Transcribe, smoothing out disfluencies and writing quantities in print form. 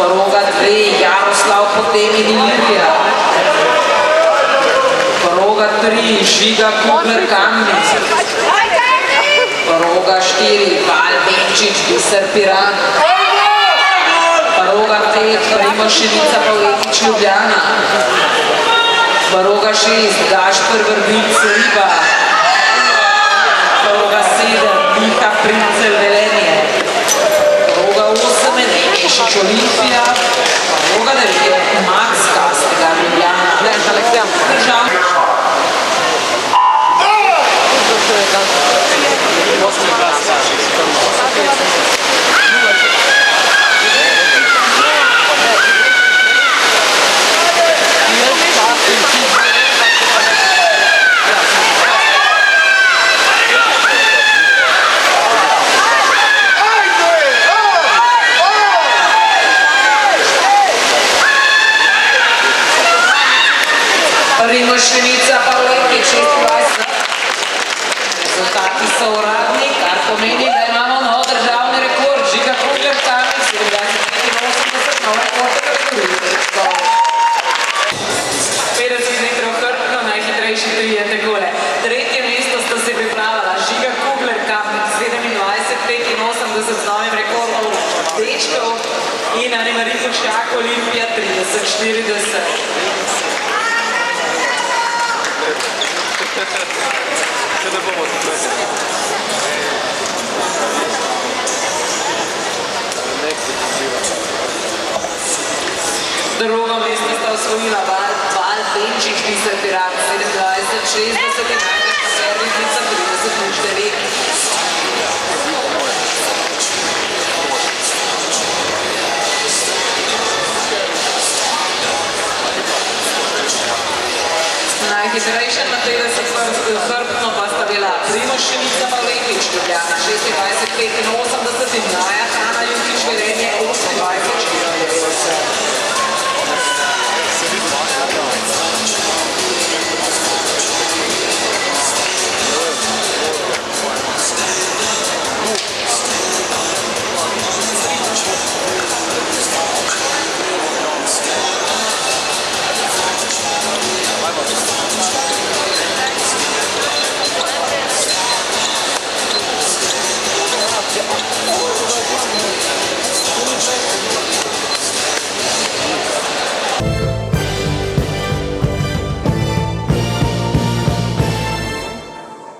Proga 2, Jaroslav Potemkin Ilirija. Proga 3, Žiga Kugler Kamnik. Proga 4, Val Benčič Biser Piran. Proga 5, Primož Šinica Pavletič Ljubljana. Proga 6, Gašper Vrbic Riba. Proga 7, Miha Princel Velenje. Proga 8, Nemešič Olimpija. Proga 9, Max Kastegar Ljubljana. Državni. Primož Šinica Pavletič 26. Rezultati so uradni, kar pomeni, da imamo nov državni rekord. Žiga Kugler Kamnik 27,85, nov rekord v kategoriji. 50 metrov hrbtno, najhitrejši trije takole. Tretje mesto sta se pripravila Žiga Kugler Kamnik 27,85 z novim rekordom dečkov in Ane-Marij Puščak Olimpija 30,40. Če ne bomo tukaj. Drugo mesto sta osvojila Val Benčič Biser Piran 27,60 in Ajka Servisnica 30,09. Najhitrejša na 50 hrbtno pa sta bila Primož Šinica Pavletič Ljubljana 26,85 in Naja Hanna Ljubljana